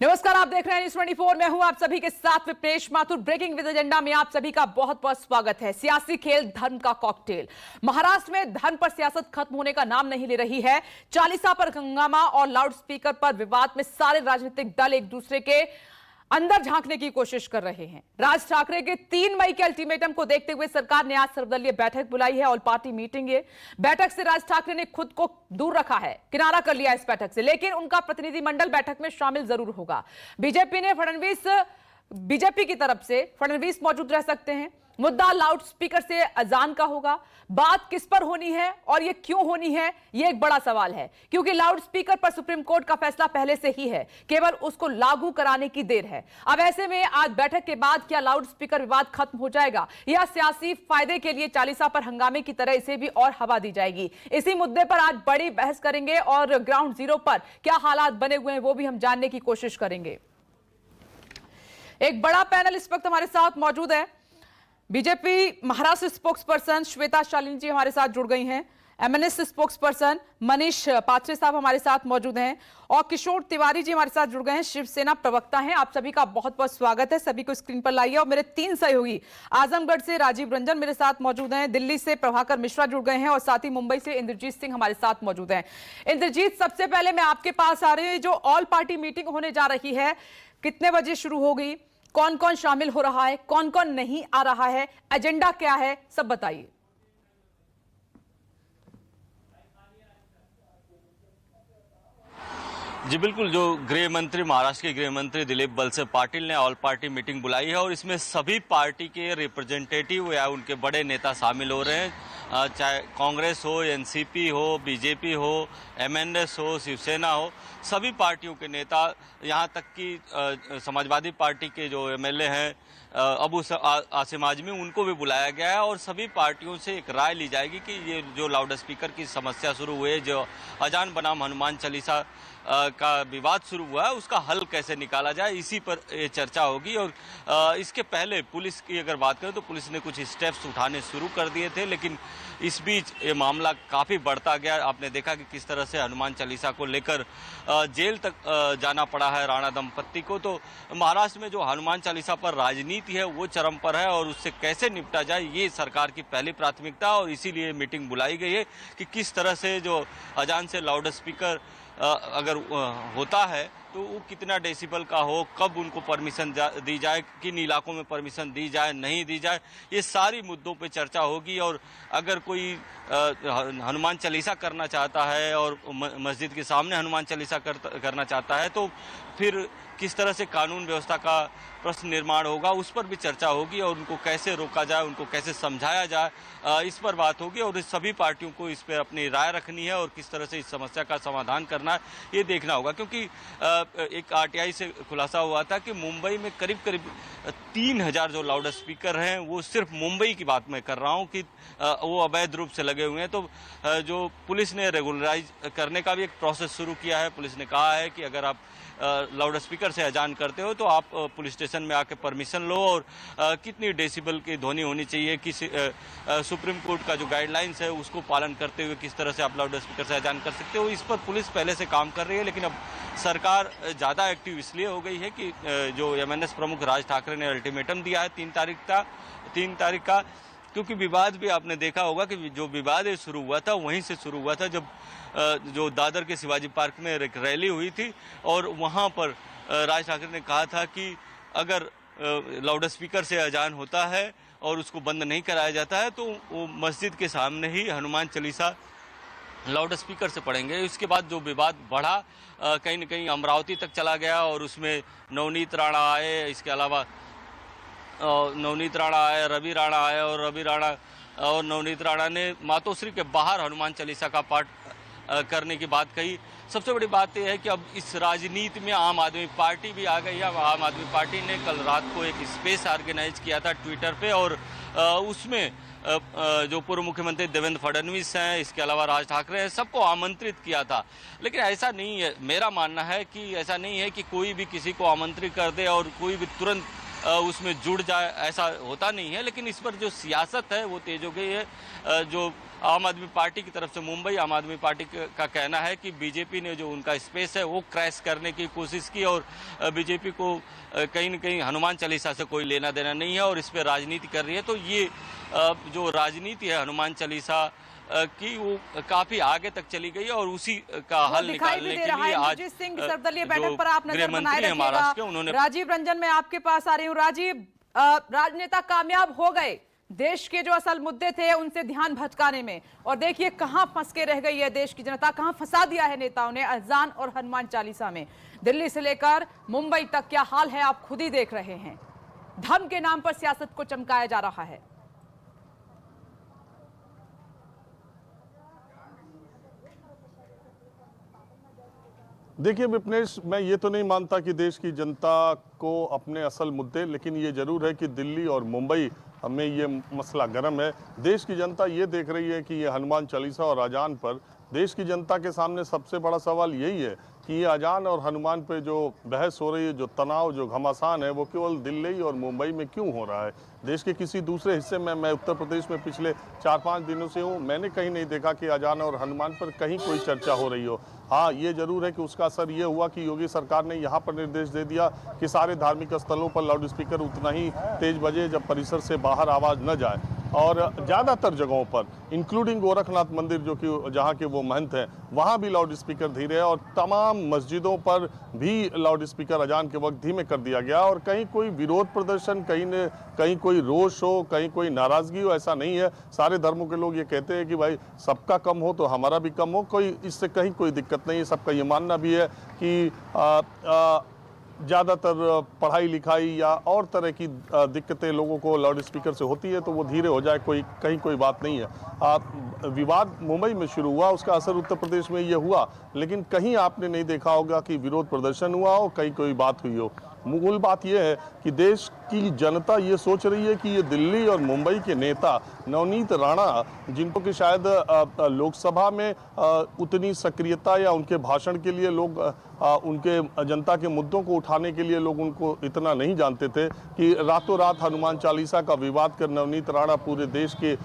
नमस्कार, आप देख रहे हैं न्यूज़ 24। मैं हूं आप सभी के साथ Vipresh Mathur. Breaking with agenda में आप सभी का बहुत बहुत स्वागत है। सियासी खेल धर्म का कॉकटेल। महाराष्ट्र में धर्म पर सियासत खत्म होने का नाम नहीं ले रही है। चालीसा पर हंगामा और लाउडस्पीकर पर विवाद में सारे राजनीतिक दल एक दूसरे के अंदर झांकने की कोशिश कर रहे हैं। राज ठाकरे के 3 मई के अल्टीमेटम को देखते हुए सरकार ने आज सर्वदलीय बैठक बुलाई है। ऑल पार्टी मीटिंग है। बैठक से राज ठाकरे ने खुद को दूर रखा है, किनारा कर लिया इस बैठक से, लेकिन उनका प्रतिनिधिमंडल बैठक में शामिल जरूर होगा। बीजेपी की तरफ से फडणवीस मौजूद रह सकते हैं। मुद्दा लाउडस्पीकर से अजान का होगा। बात किस पर होनी है और यह क्यों होनी है, यह एक बड़ा सवाल है, क्योंकि लाउडस्पीकर पर सुप्रीम कोर्ट का फैसला पहले से ही है, केवल उसको लागू कराने की देर है। अब ऐसे में आज बैठक के बाद क्या लाउडस्पीकर विवाद खत्म हो जाएगा या सियासी फायदे के लिए चालीसा पर हंगामे की तरह इसे भी और हवा दी जाएगी? इसी मुद्दे पर आज बड़ी बहस करेंगे और ग्राउंड जीरो पर क्या हालात बने हुए हैं वो भी हम जानने की कोशिश करेंगे। एक बड़ा पैनल इस वक्त हमारे साथ मौजूद है। BJP Maharashtra spokesperson Shweta Shalini ji हमारे साथ जुड़ गई हैं। MNS spokesperson Manish Patre साहब हमारे साथ मौजूद हैं और किशोर तिवारी जी हमारे साथ जुड़ गए हैं, शिवसेना प्रवक्ता हैं। आप सभी का बहुत बहुत स्वागत है। सभी को स्क्रीन पर लाइए। और मेरे 3 सहयोगी आजमगढ़ से राजीव रंजन मेरे साथ मौजूद हैं, दिल्ली से प्रभाकर मिश्रा जुड़ गए हैं और साथ ही मुंबई से इंद्रजीत सिंह हमारे साथ मौजूद हैं। इंद्रजीत, सबसे पहले मैं आपके पास आ रही हूँ। जो ऑल पार्टी मीटिंग होने जा रही है, कितने बजे शुरू होगी, कौन कौन शामिल हो रहा है, कौन कौन नहीं आ रहा है, एजेंडा क्या है, सब बताइए। जी बिल्कुल, जो गृह मंत्री महाराष्ट्र के गृह मंत्री दिलीप वलसे पाटिल ने ऑल पार्टी मीटिंग बुलाई है और इसमें सभी पार्टी के रिप्रेजेंटेटिव या उनके बड़े नेता शामिल हो रहे हैं। चाहे कांग्रेस हो, एनसीपी हो, बीजेपी हो, एमएनएस हो, शिवसेना हो, सभी पार्टियों के नेता, यहाँ तक कि समाजवादी पार्टी के जो एमएलए हैं अबू आसिम आजमी, उनको भी बुलाया गया है और सभी पार्टियों से एक राय ली जाएगी कि ये जो लाउड स्पीकर की समस्या शुरू हुई है, जो अजान बनाम हनुमान चालीसा का विवाद शुरू हुआ है, उसका हल कैसे निकाला जाए, इसी पर ये चर्चा होगी। और इसके पहले पुलिस की अगर बात करें तो पुलिस ने कुछ स्टेप्स उठाने शुरू कर दिए थे, लेकिन इस बीच ये मामला काफ़ी बढ़ता गया। आपने देखा कि किस तरह से हनुमान चालीसा को लेकर जेल तक जाना पड़ा है राणा दंपत्ति को। तो महाराष्ट्र में जो हनुमान चालीसा पर राजनीति है वो चरम पर है और उससे कैसे निपटा जाए, ये सरकार की पहली प्राथमिकता। और इसीलिए मीटिंग बुलाई गई है कि किस तरह से जो अजान से लाउड स्पीकर अगर होता है तो वो कितना डेसिबल का हो, कब उनको परमिशन दी जाए, किन इलाकों में परमिशन दी जाए, नहीं दी जाए, ये सारी मुद्दों पे चर्चा होगी। और अगर कोई हनुमान चालीसा करना चाहता है और मस्जिद के सामने हनुमान चालीसा करना चाहता है तो फिर किस तरह से कानून व्यवस्था का प्रश्न निर्माण होगा, उस पर भी चर्चा होगी और उनको कैसे रोका जाए, उनको कैसे समझाया जाए, इस पर बात होगी। और इस सभी पार्टियों को इस पर अपनी राय रखनी है और किस तरह से इस समस्या का समाधान करना है, ये देखना होगा। क्योंकि एक आरटीआई से खुलासा हुआ था कि मुंबई में करीब करीब 3000 जो लाउड स्पीकर हैं, वो सिर्फ मुंबई की बात मैं कर रहा हूँ कि वो अवैध रूप से लगे हुए हैं। तो जो पुलिस ने रेगुलराइज करने का भी एक प्रोसेस शुरू किया है। पुलिस ने कहा है कि अगर आप लाउड स्पीकर से अजान करते हो तो आप पुलिस स्टेशन में आके परमिशन लो और कितनी डेसिबल की ध्वनि होनी चाहिए, किस सुप्रीम कोर्ट का जो गाइडलाइंस है उसको पालन करते हुए किस तरह से आप लाउड स्पीकर से अजान कर सकते हो, इस पर पुलिस पहले से काम कर रही है। लेकिन अब सरकार ज़्यादा एक्टिव इसलिए हो गई है कि जो एमएनएस प्रमुख राज ठाकरे ने अल्टीमेटम दिया है 3 तारीख का, क्योंकि विवाद भी आपने देखा होगा कि जो विवाद ये शुरू हुआ था वहीं से शुरू हुआ था, जब जो दादर के शिवाजी पार्क में एक रैली हुई थी और वहां पर राज ठाकरे ने कहा था कि अगर लाउड स्पीकर से अजान होता है और उसको बंद नहीं कराया जाता है तो वो मस्जिद के सामने ही हनुमान चालीसा लाउड स्पीकर से पढ़ेंगे। इसके बाद जो विवाद बढ़ा कहीं न कहीं अमरावती तक चला गया और उसमें नवनीत राणा आए, इसके अलावा नवनीत राणा आए, रवि राणा आए और नवनीत राणा ने मातोश्री के बाहर हनुमान चालीसा का पाठ करने की बात कही। सबसे बड़ी बात यह है कि अब इस राजनीति में आम आदमी पार्टी भी आ गई है। आम आदमी पार्टी ने कल रात को एक स्पेस ऑर्गेनाइज किया था ट्विटर पे और उसमें जो पूर्व मुख्यमंत्री देवेंद्र फडणवीस हैं, इसके अलावा राज ठाकरे हैं, सबको आमंत्रित किया था। लेकिन ऐसा नहीं है, मेरा मानना है कि ऐसा नहीं है कि कोई भी किसी को आमंत्रित कर दे और कोई भी तुरंत उसमें जुड़ जाए, ऐसा होता नहीं है। लेकिन इस पर जो सियासत है वो तेज हो गई है। जो आम आदमी पार्टी की तरफ से मुंबई आम आदमी पार्टी का कहना है कि बीजेपी ने जो उनका स्पेस है वो क्रैश करने की कोशिश की और बीजेपी को कहीं न कहीं हनुमान चालीसा से कोई लेना देना नहीं है और इस पर राजनीति कर रही है। तो ये जो राजनीति है हनुमान चालीसा की वो काफी आगे तक चली गई है और उसी का हल निकालने के लिए आज सर्वदलीय बैठक पर आप नजर बनाए गृहमंत्री महाराष्ट्र के रखिएगा। उन्होंने राजीव रंजन, मैं आपके पास आ रही हूँ। राजीव, राजनेता कामयाब हो गए देश के जो असल मुद्दे थे उनसे ध्यान भटकाने में, और देखिए कहां फंस के रह गई है देश की जनता, कहां फंसा दिया है नेताओं ने अजान और हनुमान चालीसा में। दिल्ली से लेकर मुंबई तक क्या हाल है आप खुद ही देख रहे हैं। धर्म के नाम पर सियासत को चमकाया जा रहा है। देखिए विपनेश, मैं ये तो नहीं मानता कि देश की जनता को अपने असल मुद्दे, लेकिन ये जरूर है कि दिल्ली और मुंबई में ये मसला गर्म है। देश की जनता ये देख रही है कि ये हनुमान चालीसा और अजान पर देश की जनता के सामने सबसे बड़ा सवाल यही है कि ये अजान और हनुमान पे जो बहस हो रही है, जो तनाव, जो घमासान है, वो केवल दिल्ली और मुंबई में क्यों हो रहा है। देश के किसी दूसरे हिस्से में, मैं उत्तर प्रदेश में पिछले 4-5 दिनों से हूँ, मैंने कहीं नहीं देखा कि अजान और हनुमान पर कहीं कोई चर्चा हो रही हो। हाँ, ये जरूर है कि उसका असर ये हुआ कि योगी सरकार ने यहाँ पर निर्देश दे दिया कि सारे धार्मिक स्थलों पर लाउड स्पीकर उतना ही तेज बजे जब परिसर से बाहर आवाज़ न जाए, और ज़्यादातर जगहों पर इंक्लूडिंग गोरखनाथ मंदिर जो कि जहाँ के वो महंत हैं, वहाँ भी लाउड स्पीकर धीरे है और तमाम मस्जिदों पर भी लाउड स्पीकर अजान के वक्त धीमे कर दिया गया। और कहीं कोई विरोध प्रदर्शन, कहीं कोई रोष हो, कहीं कोई नाराज़गी हो, ऐसा नहीं है। सारे धर्मों के लोग ये कहते हैं कि भाई सबका कम हो तो हमारा भी कम हो, कोई इससे कहीं कोई दिक्कत नहीं है। सबका ये मानना भी है कि ज़्यादातर पढ़ाई लिखाई या और तरह की दिक्कतें लोगों को लाउड स्पीकर से होती है तो वो धीरे हो जाए, कहीं कोई बात नहीं है। विवाद मुंबई में शुरू हुआ, उसका असर उत्तर प्रदेश में ये हुआ, लेकिन कहीं आपने नहीं देखा होगा कि विरोध प्रदर्शन हुआ हो, कहीं कोई बात हुई हो। मूल बात यह है कि देश की जनता ये सोच रही है कि ये दिल्ली और मुंबई के नेता नवनीत राणा, जिनको कि शायद लोकसभा में उतनी सक्रियता या उनके भाषण के लिए लोग उनके जनता के मुद्दों को उठाने के लिए लोग उनको इतना नहीं जानते थे, कि रातों रात हनुमान चालीसा का विवाद कर नवनीत राणा पूरे देश के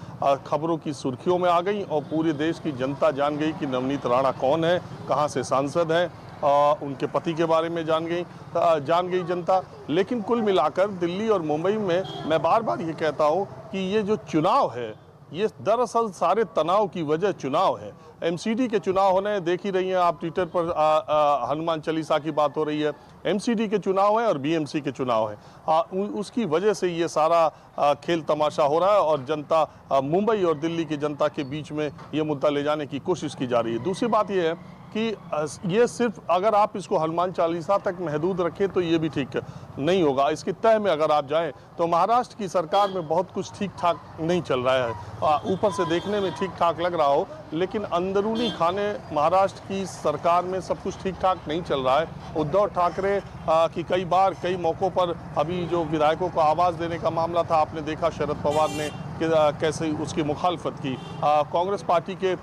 खबरों की सुर्खियों में आ गई और पूरे देश की जनता जान गई कि नवनीत राणा कौन है, कहाँ से सांसद हैं, उनके पति के बारे में जान गई जनता। लेकिन कुल मिलाकर दिल्ली और मुंबई में मैं बार बार ये कहता हूँ कि ये जो चुनाव है, ये दरअसल सारे तनाव की वजह चुनाव है। एमसीडी के चुनाव होने, देख ही रही हैं आप, ट्विटर पर हनुमान चालीसा की बात हो रही है। एमसीडी के चुनाव है और बीएमसी के चुनाव है, उसकी वजह से ये सारा खेल तमाशा हो रहा है और जनता, मुंबई और दिल्ली की जनता के बीच में ये मुद्दा ले जाने की कोशिश की जा रही है। दूसरी बात ये है कि ये सिर्फ अगर आप इसको हनुमान चालीसा तक महदूद रखें तो ये भी ठीक नहीं होगा। इसके तह में अगर आप जाएं तो महाराष्ट्र की सरकार में बहुत कुछ ठीक ठाक नहीं चल रहा है। ऊपर से देखने में ठीक ठाक लग रहा हो, लेकिन अंदरूनी खाने महाराष्ट्र की सरकार में सब कुछ ठीक ठाक नहीं चल रहा है। उद्धव ठाकरे की कई मौक़ों पर अभी जो विधायकों को आवाज़ देने का मामला था, आपने देखा शरद पवार ने कैसे उसकी मुखालफत की। कांग्रेस पार्टी के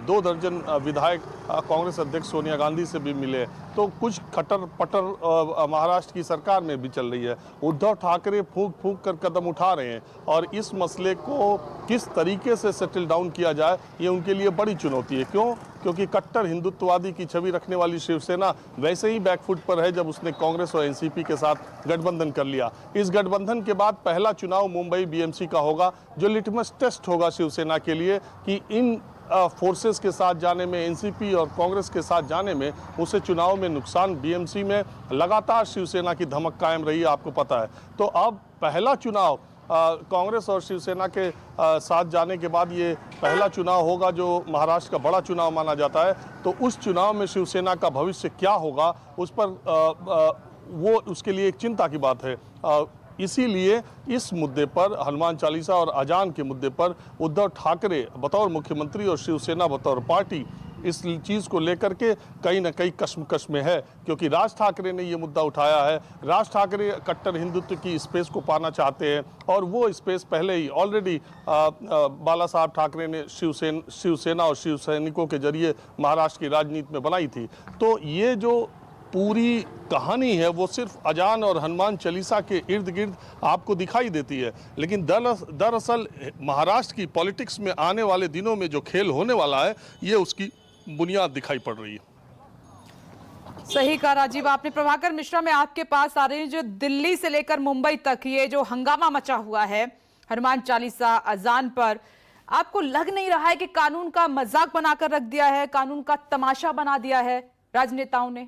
2 दर्जन विधायक कांग्रेस अध्यक्ष सोनिया गांधी से भी मिले, तो कुछ खटर पटर महाराष्ट्र की सरकार में भी चल रही है। उद्धव ठाकरे फूंक कर कदम उठा रहे हैं और इस मसले को किस तरीके से सेटल डाउन किया जाए, ये उनके लिए बड़ी चुनौती है। क्यों? क्योंकि कट्टर हिंदुत्ववादी की छवि रखने वाली शिवसेना वैसे ही बैकफुट पर है जब उसने कांग्रेस और एनसीपी के साथ गठबंधन कर लिया। इस गठबंधन के बाद पहला चुनाव मुंबई बीएमसी का होगा, जो लिटमस टेस्ट होगा शिवसेना के लिए कि इन फोर्सेस के साथ जाने में, एनसीपी और कांग्रेस के साथ जाने में उसे चुनाव में नुकसान। बीएमसी में लगातार शिवसेना की धमक कायम रही है, आपको पता है। तो अब पहला चुनाव कांग्रेस और शिवसेना के साथ जाने के बाद ये पहला चुनाव होगा जो महाराष्ट्र का बड़ा चुनाव माना जाता है। तो उस चुनाव में शिवसेना का भविष्य क्या होगा, उस पर वो उसके लिए एक चिंता की बात है। इसीलिए इस मुद्दे पर, हनुमान चालीसा और अजान के मुद्दे पर, उद्धव ठाकरे बतौर मुख्यमंत्री और शिवसेना बतौर पार्टी इस चीज़ को लेकर के कहीं ना कहीं कश्मकश में है, क्योंकि राज ठाकरे ने ये मुद्दा उठाया है। राज ठाकरे कट्टर हिंदुत्व की स्पेस को पाना चाहते हैं और वो स्पेस पहले ही ऑलरेडी बाला साहब ठाकरे ने शिवसेना और शिव सैनिकों के जरिए महाराष्ट्र की राजनीति में बनाई थी। तो ये जो पूरी कहानी है वो सिर्फ अजान और हनुमान चालीसा के इर्द गिर्द आपको दिखाई देती है, लेकिन दरअसल महाराष्ट्र की पॉलिटिक्स में आने वाले दिनों में जो खेल होने वाला है ये उसकी बुनियाद दिखाई पड़ रही है। सही कहा राजीव आपने। प्रभाकर मिश्रा, मैं आपके पास आ रही हूं। जो दिल्ली से लेकर मुंबई तक ये जो हंगामा मचा हुआ है हनुमान चालीसा अजान पर, आपको लग नहीं रहा है कि कानून का मजाक बनाकर रख दिया है, कानून का तमाशा बना दिया है राजनेताओं ने?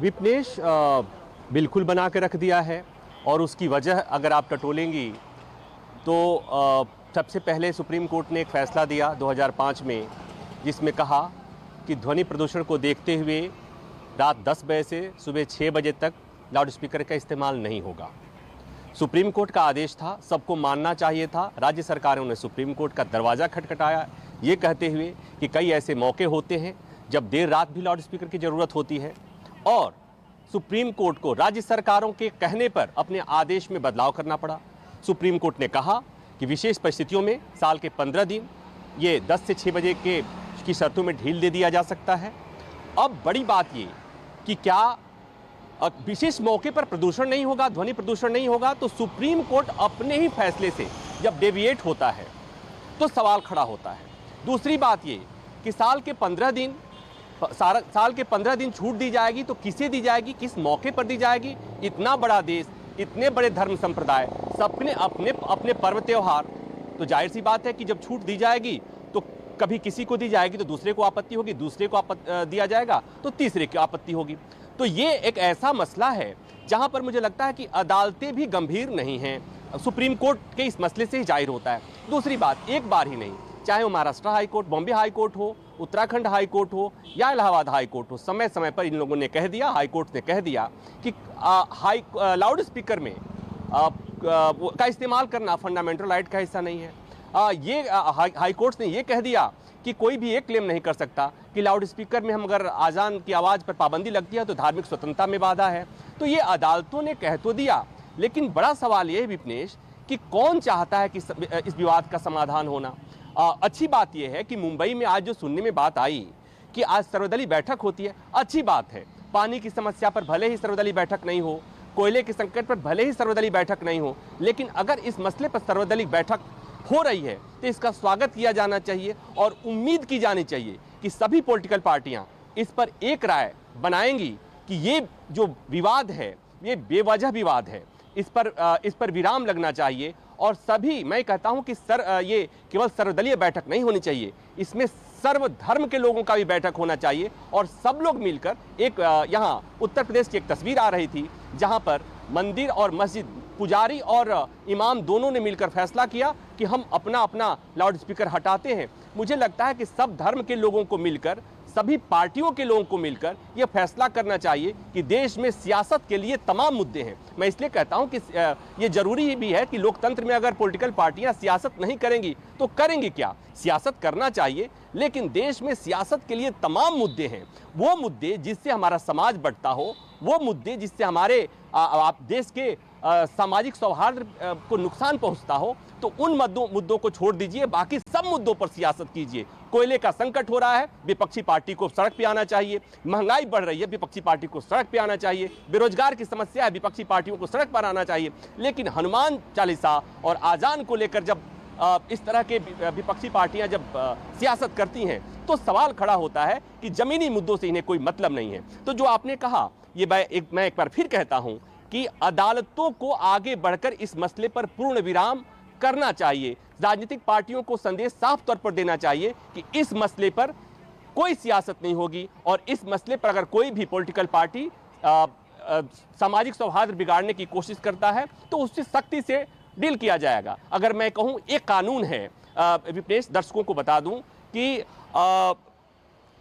विपनेश, बिल्कुल बना के रख दिया है। और उसकी वजह अगर आप टटोलेंगी तो सबसे पहले सुप्रीम कोर्ट ने एक फैसला दिया 2005 में, जिसमें कहा कि ध्वनि प्रदूषण को देखते हुए रात 10 बजे से सुबह 6 बजे तक लाउड स्पीकर का इस्तेमाल नहीं होगा। सुप्रीम कोर्ट का आदेश था, सबको मानना चाहिए था। राज्य सरकारों ने सुप्रीम कोर्ट का दरवाज़ा खटखटाया, ये कहते हुए कि कई ऐसे मौके होते हैं जब देर रात भी लाउड स्पीकर की ज़रूरत होती है, और सुप्रीम कोर्ट को राज्य सरकारों के कहने पर अपने आदेश में बदलाव करना पड़ा। सुप्रीम कोर्ट ने कहा कि विशेष परिस्थितियों में साल के 15 दिन ये 10 से 6 बजे की शर्तों में ढील दे दिया जा सकता है। अब बड़ी बात ये कि क्या विशेष मौके पर प्रदूषण नहीं होगा, ध्वनि प्रदूषण नहीं होगा, तो सुप्रीम कोर्ट अपने ही फैसले से जब डेविएट होता है तो सवाल खड़ा होता है। दूसरी बात ये कि साल के 15 दिन छूट दी जाएगी, तो किसे दी जाएगी, किस मौके पर दी जाएगी? इतना बड़ा देश, इतने बड़े धर्म संप्रदाय, सबने अपने अपने पर्व त्योहार, तो जाहिर सी बात है कि जब छूट दी जाएगी तो कभी किसी को दी जाएगी तो दूसरे को आपत्ति होगी, दूसरे को दिया जाएगा तो तीसरे की आपत्ति होगी। तो ये एक ऐसा मसला है जहां पर मुझे लगता है कि अदालतें भी गंभीर नहीं हैं। सुप्रीम कोर्ट के इस मसले से ही जाहिर होता है। दूसरी बात, एक बार ही नहीं, चाहे वो Maharashtra high court, Bombay high court हो, उत्तराखंड हाई कोर्ट हो या इलाहाबाद हाई कोर्ट हो, समय समय पर इन लोगों ने कह दिया, हाई कोर्ट ने कह दिया कि लाउड स्पीकर में का इस्तेमाल करना फंडामेंटल राइट का हिस्सा नहीं है। ये हाई कोर्ट ने ये कह दिया कि कोई भी एक क्लेम नहीं कर सकता कि लाउड स्पीकर में हम अगर आज़ान की आवाज़ पर पाबंदी लगती है तो धार्मिक स्वतंत्रता में बाधा है। तो ये अदालतों ने कह तो दिया, लेकिन बड़ा सवाल ये है विपनेश कि कौन चाहता है कि इस विवाद का समाधान होना। अच्छी बात यह है कि मुंबई में आज जो सुनने में बात आई कि आज सर्वदलीय बैठक होती है, अच्छी बात है। पानी की समस्या पर भले ही सर्वदलीय बैठक नहीं हो, कोयले के संकट पर भले ही सर्वदलीय बैठक नहीं हो, लेकिन अगर इस मसले पर सर्वदलीय बैठक हो रही है तो इसका स्वागत किया जाना चाहिए और उम्मीद की जानी चाहिए कि सभी पॉलिटिकल पार्टियां इस पर एक राय बनाएंगी कि ये जो विवाद है ये बेवजह विवाद है, इस पर विराम लगना चाहिए। और सभी, मैं कहता हूं कि ये केवल सर्वदलीय बैठक नहीं होनी चाहिए, इसमें सर्वधर्म के लोगों का भी बैठक होना चाहिए और सब लोग मिलकर एक यहाँ उत्तर प्रदेश की एक तस्वीर आ रही थी जहां पर मंदिर और मस्जिद, पुजारी और इमाम दोनों ने मिलकर फैसला किया कि हम अपना अपना लाउड स्पीकर हटाते हैं। मुझे लगता है कि सब धर्म के लोगों को मिलकर, सभी पार्टियों के लोगों को मिलकर यह फैसला करना चाहिए कि देश में सियासत के लिए तमाम मुद्दे हैं। मैं इसलिए कहता हूं कि ये जरूरी भी है कि लोकतंत्र में अगर पॉलिटिकल पार्टियां सियासत नहीं करेंगी तो करेंगी क्या? सियासत करना चाहिए, लेकिन देश में सियासत के लिए तमाम मुद्दे हैं। वो मुद्दे जिससे हमारा समाज बढ़ता हो, वो मुद्दे जिससे हमारे देश के सामाजिक सौहार्द को नुकसान पहुंचता हो, तो उन मुद्दों को छोड़ दीजिए, बाकी सब मुद्दों पर सियासत कीजिए। कोयले का संकट हो रहा है, विपक्षी पार्टी को सड़क पे आना चाहिए। महंगाई बढ़ रही है, विपक्षी पार्टी को सड़क पे आना चाहिए। बेरोजगार की समस्या है, विपक्षी पार्टियों को सड़क पर आना चाहिए। लेकिन हनुमान चालीसा और आजान को लेकर जब इस तरह के विपक्षी पार्टियां जब सियासत करती हैं तो सवाल खड़ा होता है कि जमीनी मुद्दों से इन्हें कोई मतलब नहीं है। तो जो आपने कहा, ये मैं एक बार फिर कहता हूं कि अदालतों को आगे बढ़कर इस मसले पर पूर्ण विराम करना चाहिए। राजनीतिक पार्टियों को संदेश साफ तौर पर देना चाहिए कि इस मसले पर कोई सियासत नहीं होगी और इस मसले पर अगर कोई भी पॉलिटिकल पार्टी सामाजिक सौहार्द बिगाड़ने की कोशिश करता है तो उससे सख्ती से डील किया जाएगा। अगर मैं कहूं, एक कानून है, विपनेश, दर्शकों को बता दूं कि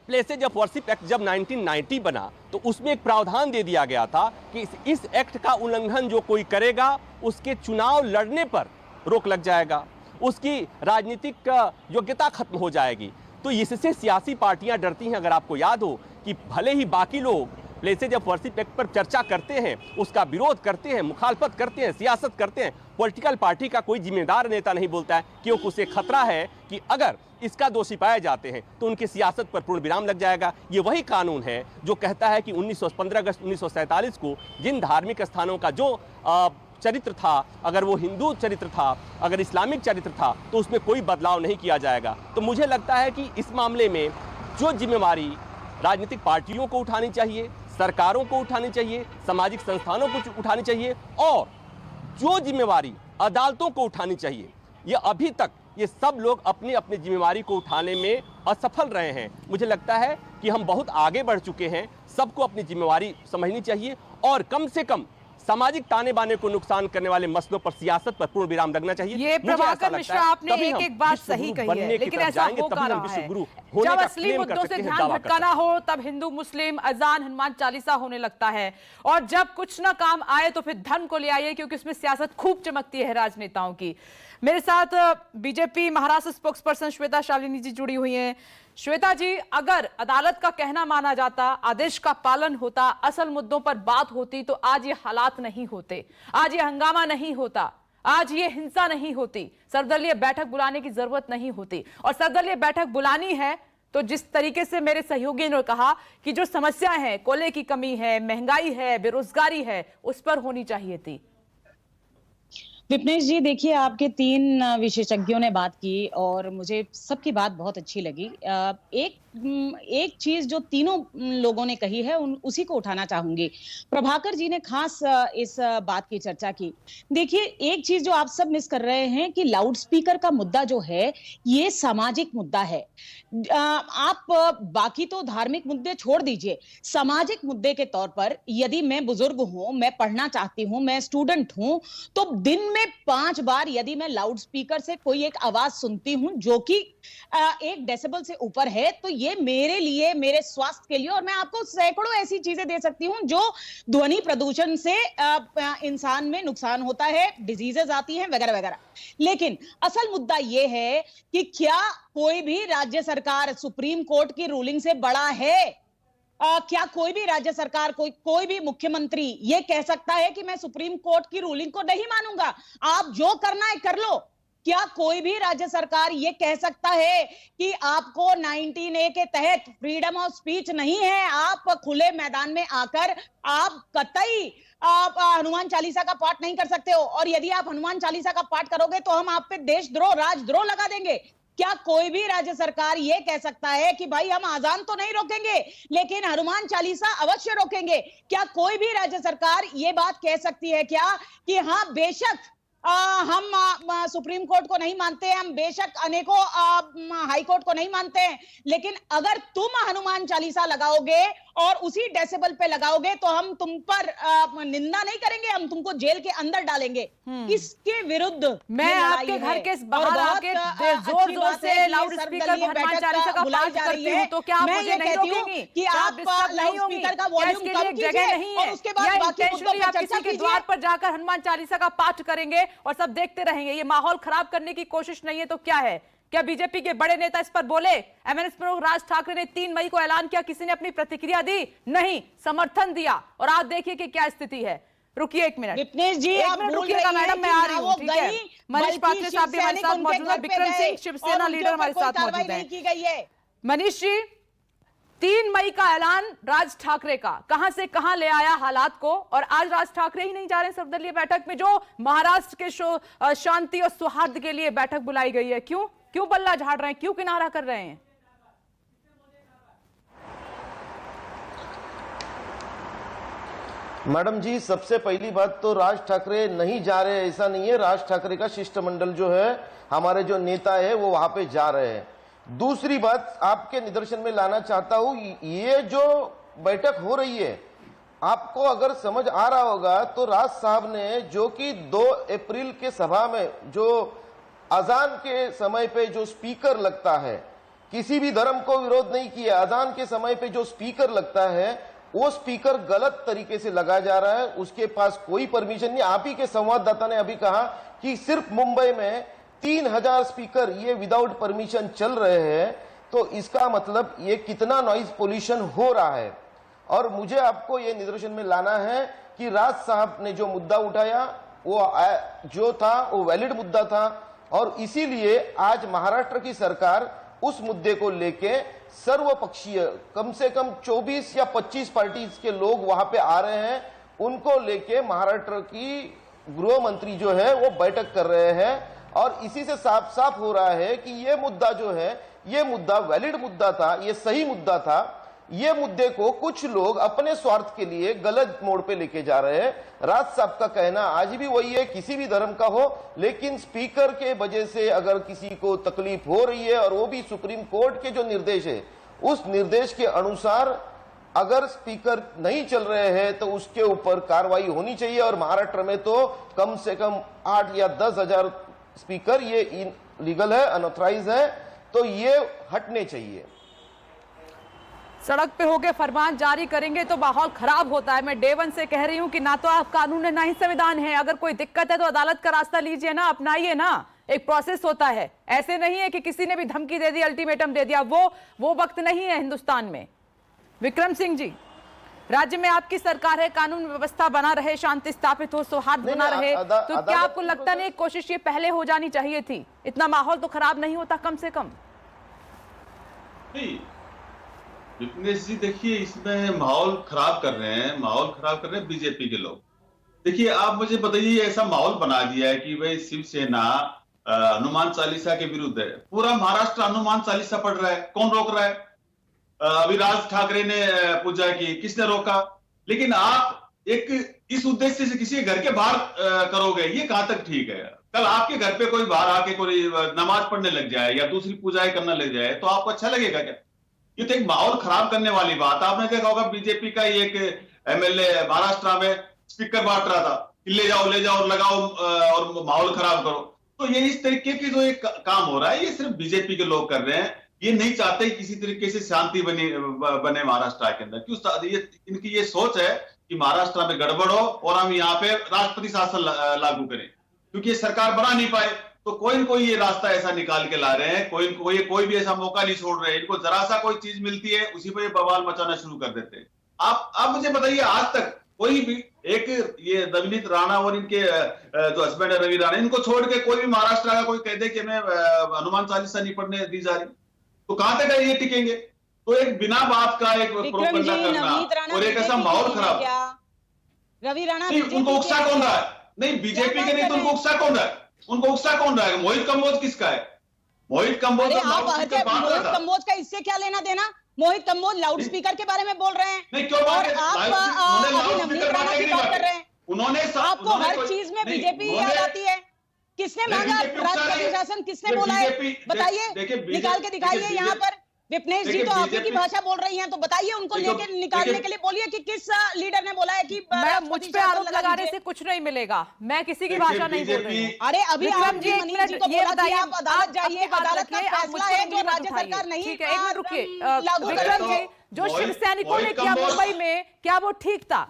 प्लेसेज ऑफ वर्शिप एक्ट जब 1990 बना तो उसमें एक प्रावधान दे दिया गया था कि इस एक्ट का उल्लंघन जो कोई करेगा उसके चुनाव लड़ने पर रोक लग जाएगा, उसकी राजनीतिक योग्यता खत्म हो जाएगी। तो इससे सियासी पार्टियां डरती हैं। अगर आपको याद हो कि भले ही बाकी लोग प्लेसेज जब वर्शिप एक्ट पर चर्चा करते हैं, उसका विरोध करते हैं, मुखालफत करते हैं, सियासत करते हैं, पॉलिटिकल पार्टी का कोई जिम्मेदार नेता नहीं बोलता है क्योंकि उसे खतरा है कि अगर इसका दोषी पाए जाते हैं तो उनकी सियासत पर पूर्ण विराम लग जाएगा। ये वही कानून है जो कहता है कि 15 अगस्त 1947 को जिन धार्मिक स्थानों का जो चरित्र था, अगर वो हिंदू चरित्र था, अगर इस्लामिक चरित्र था, तो उसमें कोई बदलाव नहीं किया जाएगा। तो मुझे लगता है कि इस मामले में जो जिम्मेवारी राजनीतिक पार्टियों को उठानी चाहिए, सरकारों को उठानी चाहिए, सामाजिक संस्थानों को उठानी चाहिए और जो जिम्मेवारी अदालतों को उठानी चाहिए, ये अभी तक ये सब लोग अपनी अपनी जिम्मेवारी को उठाने में असफल रहे हैं। मुझे लगता है कि हम बहुत आगे बढ़ चुके हैं, सबको अपनी जिम्मेवारी समझनी चाहिए और कम से कम सामाजिक ताने बाने को नुकसान करने वाले मसलों पर सियासत पर पूर्ण विराम लगना चाहिए। ये प्रभाकर मिश्रा, आपने एक एक बात सही कही है, लेकिन ऐसा हो कहाँ रहा है? जब असली मुद्दों से ध्यान भटकाना हो तब हिंदू मुस्लिम अजान हनुमान चालीसा होने लगता है, और जब कुछ ना काम आए तो फिर धन को ले आइए, क्योंकि उसमें सियासत खूब चमकती है राजनेताओं की। मेरे साथ BJP Maharashtra spokesperson Shweta Shalini ji जुड़ी हुई हैं। श्वेता जी, अगर अदालत का कहना माना जाता, आदेश का पालन होता, असल मुद्दों पर बात होती, तो आज ये हालात नहीं होते, आज ये हंगामा नहीं होता, आज ये हिंसा नहीं होती, सर्वदलीय बैठक बुलाने की जरूरत नहीं होती। और सर्वदलीय बैठक बुलानी है तो जिस तरीके से मेरे सहयोगी ने कहा कि जो समस्या है, कोयले की कमी है, महंगाई है, बेरोजगारी है, उस पर होनी चाहिए थी। विपनेश जी, देखिए, आपके 3 विशेषज्ञों ने बात की और मुझे सबकी बात बहुत अच्छी लगी। एक चीज जो तीनों लोगों ने कही है उसी को उठाना चाहूंगी। प्रभाकर जी ने खास इस बात की चर्चा की। देखिए, एक चीज जो आप सब मिस कर रहे हैं कि लाउड स्पीकर का मुद्दा जो है ये सामाजिक मुद्दा है। आप बाकी तो धार्मिक मुद्दे छोड़ दीजिए, सामाजिक मुद्दे के तौर पर यदि मैं बुजुर्ग हूं, मैं पढ़ना चाहती हूं, मैं स्टूडेंट हूं, तो दिन में 5 बार यदि मैं लाउड स्पीकर से कोई एक आवाज सुनती हूं जो कि 1 डेसिबल से ऊपर है, तो ये मेरे लिए, मेरे स्वास्थ्य के लिए, और मैं आपको सैकड़ों ऐसी चीजें दे सकती हूं जो ध्वनि प्रदूषण से इंसान में नुकसान होता है, डिजीजेस आती हैं वगैरह वगैरह। लेकिन असल मुद्दा ये है कि क्या कोई भी राज्य सरकार सुप्रीम कोर्ट की रूलिंग से बड़ा है? क्या कोई भी राज्य सरकार, कोई भी मुख्यमंत्री ये कह सकता है कि मैं सुप्रीम कोर्ट की रूलिंग को नहीं मानूंगा, आप जो करना है कर लो? क्या कोई भी राज्य सरकार ये कह सकता है कि आपको 19A के तहत फ्रीडम ऑफ स्पीच नहीं है, आप खुले मैदान में आकर आप कतई आप हनुमान चालीसा का पाठ नहीं कर सकते हो, और यदि आप हनुमान चालीसा का पाठ करोगे तो हम आप पे देशद्रोह, राजद्रोह लगा देंगे? क्या कोई भी राज्य सरकार ये कह सकता है कि भाई हम आजान तो नहीं रोकेंगे लेकिन हनुमान चालीसा अवश्य रोकेंगे? क्या कोई भी राज्य सरकार ये बात कह सकती है क्या कि हाँ बेशक हम सुप्रीम कोर्ट को नहीं मानते हैं, हम बेशक अनेकों हाई कोर्ट को नहीं मानते हैं, लेकिन अगर तुम हनुमान चालीसा लगाओगे और उसी डेसिबल पे लगाओगे तो हम तुम पर निंदा नहीं करेंगे, हम तुमको जेल के अंदर डालेंगे? इसके विरुद्ध मैं आपके घर के बाहर आके जोर जोर से लाउड स्पीकर हनुमान चालीसा का पाठ करती हूं, तो क्या आप मुझे नहीं रोकेंगी कि आप लाउड स्पीकर का वॉल्यूम कम जगह नहीं है, और उसके बाद बाकी मुद्दों पर चर्चा कीजिए? द्वार पर जाकर हनुमान चालीसा का पाठ करेंगे और सब देखते रहेंगे, ये माहौल खराब करने की कोशिश नहीं है तो क्या है? क्या बीजेपी के बड़े नेता इस पर बोले? एमएनएस प्रमुख राज ठाकरे ने 3 मई को ऐलान किया, किसी ने अपनी प्रतिक्रिया दी? नहीं, समर्थन दिया, और आज देखिए कि क्या स्थिति है। रुकिए 1 मिनट, विपनेश जी, एक मिनट रुकिएगा मैडम, मैं आ रही हूँ, ठीक है? मनीष पात्रे साहब भी हमारे साथ मौजूद है, विक्रम सिंह शिवसेना लीडर हमारे साथ मौजूद है। मनीष जी, 3 मई का ऐलान राज ठाकरे का कहां से कहां ले आया हालात को, और आज राज ठाकरे ही नहीं जा रहे सर्वदलीय बैठक में जो महाराष्ट्र के शांति और सौहार्द के लिए बैठक बुलाई गई है? क्यों बल्ला झाड़ रहे हैं, क्यों किनारा कर रहे हैं? मैडम जी, सबसे पहली बात तो राज ठाकरे नहीं जा रहे, ऐसा नहीं है। राज ठाकरे का शिष्टमंडल जो है, हमारे जो नेता है वो वहां पे जा रहे हैं। दूसरी बात आपके निदर्शन में लाना चाहता हूं, ये जो बैठक हो रही है, आपको अगर समझ आ रहा होगा तो राज साहब ने जो कि 2 अप्रैल के सभा में जो अजान के समय पे जो स्पीकर लगता है, किसी भी धर्म को विरोध नहीं किया, अजान के समय पे जो स्पीकर लगता है वो स्पीकर गलत तरीके से लगा जा रहा है, उसके पास कोई परमिशन नहीं। आप ही के संवाददाता ने अभी कहा कि सिर्फ मुंबई में 3000 स्पीकर ये विदाउट परमिशन चल रहे हैं, तो इसका मतलब ये कितना नॉइज पोल्यूशन हो रहा है। और मुझे आपको ये निदर्शन में लाना है कि राज साहब ने जो मुद्दा उठाया वो जो था वो वैलिड मुद्दा था, और इसीलिए आज महाराष्ट्र की सरकार उस मुद्दे को लेके सर्वपक्षीय कम से कम 24 या 25 पार्टीज के लोग वहां पे आ रहे हैं, उनको लेके महाराष्ट्र की गृह मंत्री जो है वो बैठक कर रहे हैं। और इसी से साफ साफ हो रहा है कि ये मुद्दा जो है ये मुद्दा वैलिड मुद्दा था, ये सही मुद्दा था। ये मुद्दे को कुछ लोग अपने स्वार्थ के लिए गलत मोड़ पे लेके जा रहे हैं। राज साहब का कहना आज भी वही है, किसी भी धर्म का हो, लेकिन स्पीकर के वजह से अगर किसी को तकलीफ हो रही है और वो भी सुप्रीम कोर्ट के जो निर्देश है उस निर्देश के अनुसार अगर स्पीकर नहीं चल रहे हैं तो उसके ऊपर कार्रवाई होनी चाहिए। और महाराष्ट्र में तो कम से कम 8 या 10 हजार स्पीकर ये इनलीगल है, अनऑथराइज है, तो ये हटने चाहिए। सड़क पे होके फरमान जारी करेंगे तो माहौल खराब होता है। मैं डे वन से कह रही हूं कि ना तो आप कानून है ना ही संविधान है। अगर कोई दिक्कत है तो अदालत का रास्ता लीजिए ना, अपनाइए ना। एक प्रोसेस होता है, ऐसे नहीं है कि किसी ने भी धमकी दे दी, अल्टीमेटम दे दिया। वो वक्त नहीं है हिंदुस्तान में। विक्रम सिंह जी, राज्य में आपकी सरकार है, कानून व्यवस्था बना रहे, शांति स्थापित हो, सौहार्द बना रहे, तो क्या आपको लगता नहीं कोशिश ये पहले हो जानी चाहिए थी? इतना माहौल तो खराब नहीं होता कम से कम? नहीं विपनेश जी, देखिए इसमें माहौल खराब कर रहे हैं बीजेपी के लोग। देखिए आप मुझे बताइए, ऐसा माहौल बना दिया है कि भाई शिवसेना हनुमान चालीसा के विरुद्ध है। पूरा महाराष्ट्र हनुमान चालीसा पढ़ रहा है, कौन रोक रहा है? अभी राज ठाकरे ने पूजा की, किसने रोका? लेकिन आप एक इस उद्देश्य से किसी घर के बाहर करोगे, ये कहां तक ठीक है? कल आपके घर पे कोई बाहर आके कोई नमाज पढ़ने लग जाए या दूसरी पूजाएं करने लग जाए तो आपको अच्छा लगेगा क्या? ये तो एक माहौल खराब करने वाली बात। आपने देखा होगा बीजेपी का एक एमएलए महाराष्ट्र में स्पीकर बांट रहा था कि ले जाओ लगाओ और माहौल खराब करो। तो ये इस तरीके की जो एक काम हो रहा है ये सिर्फ बीजेपी के लोग कर रहे हैं। ये नहीं चाहते किसी तरीके से शांति बने महाराष्ट्र के अंदर। क्यों? इनकी ये सोच है कि महाराष्ट्र में गड़बड़ हो और हम यहाँ पे राष्ट्रपति शासन लागू करें, क्योंकि ये सरकार बना नहीं पाए तो कोई न कोई ये रास्ता ऐसा निकाल के ला रहे हैं। कोई भी ऐसा मौका नहीं छोड़ रहे हैं। इनको जरा सा कोई चीज मिलती है उसी पे बवाल मचाना शुरू कर देते हैं। आप मुझे बताइए, आज तक कोई भी एक ये नवनीत राणा और इनके जो हस्बैंड है रवि राणा, इनको छोड़ के कोई भी महाराष्ट्र का कोई कह दे कि मैं हनुमान चालीसा नहीं पढ़ने दी जा रही, तो कहां तक ये टिकेंगे? तो एक बिना बात का एक प्रोपगेंडा करना और एक ऐसा माहौल खराब। रवि राणा उनको उकसा कौन रहा है? नहीं बीजेपी के नहीं तो उनको उकसा कौन रहा है? उनको उकसा कौन रहा है? मोहित कंबोज किसका है? मोहित कंबोज मोहित कंबोज का इससे क्या लेना देना? मोहित कंबोज लाउड स्पीकर के बारे में बोल रहे हैं। नहीं, क्यों और आप नवनीत राणा की बात कर रहे हैं। उन्होंने आपको हर चीज में बीजेपी याद आती है। किसने मांगा राष्ट्रपति शासन? किसने बोला है? बताइए, निकाल के दिखाइए यहाँ पर। विपनेश जी तो आप ही की भाषा बोल रही हैं, तो बताइए उनको लेके निकालने के लिए बोलिए कि किस लीडर ने बोला है कि मुझ पे आरोप लगाने से कुछ नहीं मिलेगा। मैं किसी की भाषा नहीं बोल रही हूँ। अरे अभी आपने मनीष जी को बोला कि आप अदालत जाइए, अदालत का फैसला है जो राज्य सरकार नहीं। ठीक है, एक मिनट रुकिए। विक्रम जी, जो शिव सैनिकों ने किया मुंबई में, क्या वो ठीक था?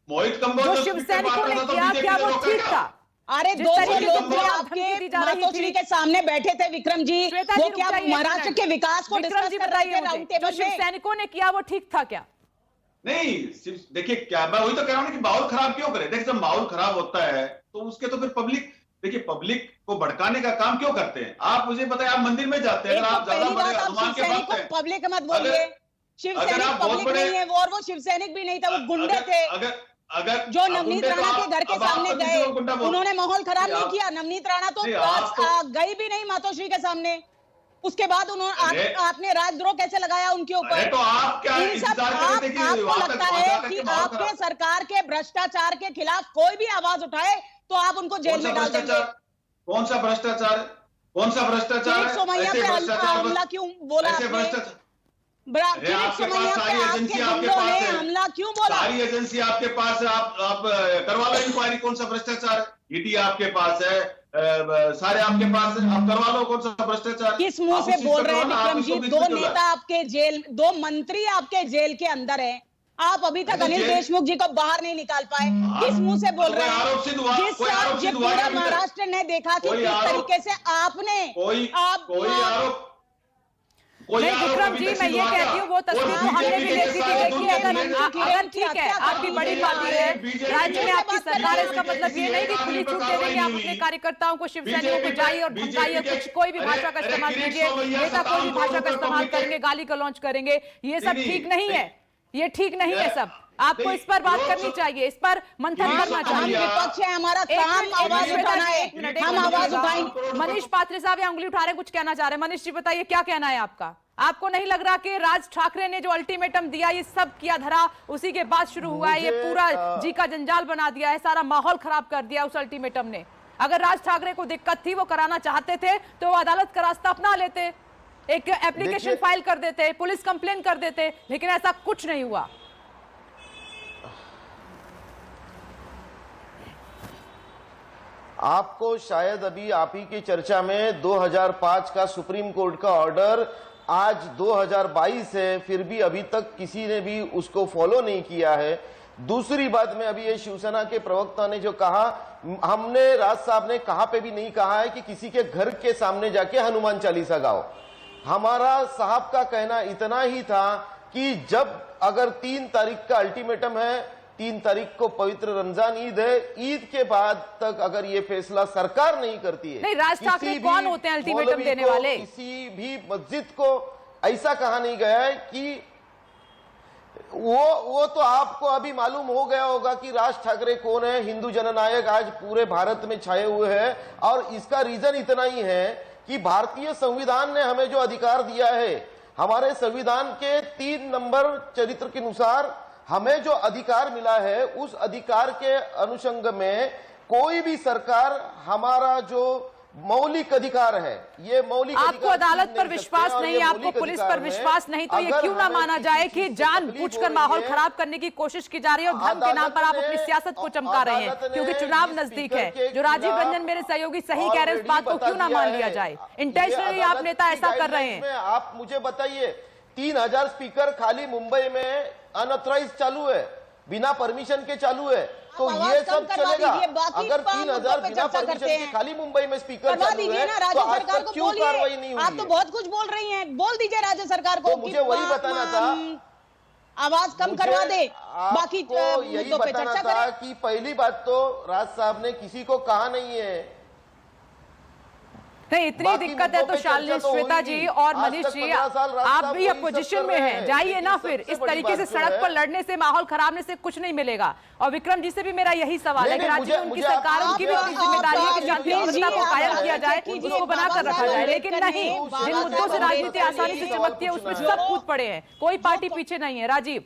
मोहित कंबोज जो शिव सैनिकों ने किया, क्या वो ठीक था? अरे 200 लोग जो आपके मातोश्री के सामने बैठे थे विक्रम जी, वो क्या महाराष्ट्र के विकास को डिस्कस कर रहे थे राउंड टेबल जो शिव सैनिकों ने किया वो ठीक था क्या? नहीं, देखिए क्या मैं वही तो कह रहा हूँ कि माहौल खराब क्यों करे? देखिए जब माहौल खराब होता है तो उसके तो फिर पब्लिक, देखिए पब्लिक को भड़काने का काम क्यों करते हैं? आप मुझे बताएं, आप मंदिर में जाते हैं, अगर आप ज्यादा बड़े हनुमान के भक्त हैं, पब्लिक मत बोलिए। शिव सैनिक पब्लिक नहीं है वो, और वो शिव सैनिक भी नहीं था, वो गुंडे थे। अगर जो नवनीत राणा के घर के सामने गए, उन्होंने माहौल खराब नहीं किया। नवनीत राणा तो गई भी नहीं मातोश्री के सामने। उसके बाद उन्होंने आपने राजद्रोह कैसे लगाया उनके ऊपर? तो आप क्या आपको लगता है कि आपके सरकार के भ्रष्टाचार के खिलाफ कोई भी आवाज उठाए तो आप उनको जेल में डाल देंगे? कौन सा भ्रष्टाचार? कौन सा भ्रष्टाचार? सोमैया पे हमला क्यों बोला? हमला क्यों बोला? सारी एजेंसी आपके पास है, आप करवा लो इंक्वायरी। कौन सा भ्रष्टाचार? ईडी आपके पास है, सारे आपके पास है, आप करवा लो कौन सा भ्रष्टाचार। किस मुंह से बोल रहे हैं विक्रम जी? 2 नेता आपके जेल, 2 मंत्री आपके जेल के अंदर है, आप अभी तक अनिल देशमुख जी को बाहर नहीं निकाल पाए। किस मुंह से बोल रहे हैं? जिस पूरा महाराष्ट्र ने देखा कि किस तरीके से आपने कोई नहीं आरोप विक्रम अभी जी, तक मैं ये सिद्ध हुआ कहती क्या? हूँ वो तस्वीर और तो हमने भी बीजेपी के देखी थी। साथ देखिए अगर बीजेपी ठीक है, आपकी बड़ी बात ये है, राज्य में आपकी सरकार है, इसका मतलब ये नहीं कि खुली छूट दे देंगे आप अपने कार्यकर्ताओं को, शिव सैनिकों को जाइए और धमकाइए, कुछ कोई भी भाषा का इस्तेमाल कीजिए, नेता कोई भी भाषा का इस्तेमाल करेंगे, गाली गलौज करेंगे, ये सब ठीक नहीं है, ये ठीक नहीं है सब। आपको इस पर बात करनी चाहिए, इस पर मंथन करना हम चाहिए। विपक्ष है, हमारा काम आवाज उठाना है, हम आवाज उठाएंगे। मनीष पात्रे साहब यहाँ उंगली उठा रहे हैं, कुछ कहना चाह रहे हैं। मनीष जी बताइए क्या कहना है आपका? आपको नहीं लग रहा कि राज ठाकरे ने जो अल्टीमेटम दिया, ये सब किया धरा उसी के बाद शुरू हुआ है, ये पूरा जी का जंजाल बना दिया है, सारा माहौल खराब कर दिया उस अल्टीमेटम ने? अगर राज ठाकरे को दिक्कत थी, वो कराना चाहते थे, तो वो अदालत का रास्ता अपना लेते, एक एप्लीकेशन फाइल कर देते, पुलिस कंप्लेन कर देते, लेकिन ऐसा कुछ नहीं हुआ। आपको शायद अभी आप ही की चर्चा में 2005 का सुप्रीम कोर्ट का ऑर्डर आज 2022 है, फिर भी अभी तक किसी ने भी उसको फॉलो नहीं किया है। दूसरी बात में अभी ये शिवसेना के प्रवक्ता ने जो कहा, हमने राज साहब ने कहां पे भी नहीं कहा है कि किसी के घर के सामने जाके हनुमान चालीसा गाओ। हमारा साहब का कहना इतना ही था कि जब अगर 3 तारीख का अल्टीमेटम है, 3 तारीख को पवित्र रमजान ईद है, ईद के बाद तक अगर ये फैसला सरकार नहीं करती है, नहीं, राज ठाकरे कौन होते हैं अल्टीमेटम देने वाले? किसी भी मस्जिद को ऐसा कहा नहीं गया है कि वो तो आपको अभी मालूम हो गया होगा कि राज ठाकरे कौन है। हिंदू जननायक आज पूरे भारत में छाए हुए हैं, और इसका रीजन इतना ही है कि भारतीय संविधान ने हमें जो अधिकार दिया है, हमारे संविधान के 3 नंबर चरित्र के अनुसार हमें जो अधिकार मिला है, उस अधिकार के अनुषंग में कोई भी सरकार हमारा जो मौलिक अधिकार है, ये मौलिक आपको अदालत पर विश्वास नहीं, आपको पुलिस पर विश्वास नहीं, तो ये क्यों ना माना जाए कि जानबूझकर माहौल खराब करने की कोशिश की जा रही है और धर्म के नाम पर आप अपनी सियासत को चमका रहे हैं, क्योंकि चुनाव नजदीक है। जो राजीव रंजन मेरे सहयोगी सही कह रहे हैं, इस बात को क्यों ना मान लिया जाए? इंटेंशनली आप नेता ऐसा कर रहे हैं। आप मुझे बताइए, 3000 स्पीकर खाली मुंबई में अनऑथराइज चालू है, बिना परमिशन के चालू है, तो ये सब चलेगा? अगर 3000 बिना परमिशन के खाली मुंबई में स्पीकर चालू है, तो आज तक क्यों कार्रवाई नहीं हुई? आप तो बहुत कुछ बोल रही हैं, बोल दीजिए राज्य सरकार को। तो मुझे वही बताना था, आवाज कम करवा दे, बाकी यही बताना था कि पहली बात तो राज साहब ने किसी को कहा नहीं है। नहीं, इतनी दिक्कत है तो शालिनी, श्वेता जी और मनीष जी, आप भी अपोजिशन में हैं, जाइए ना फिर। इस तरीके से सड़क पर लड़ने से, माहौल खराबने से कुछ नहीं मिलेगा। और विक्रम जी से भी मेरा यही सवाल है कि राज्य में उनकी सरकार, उनकी भी अपनी जिम्मेदारी है कि शांति व्यवस्था को कायम किया जाए, उसको बनाकर रखा जाए, लेकिन नहीं, जिन मुद्दों से राजनीति आसानी से चमकती है उसमें सब कूद पड़े हैं, कोई पार्टी पीछे नहीं है। राजीव,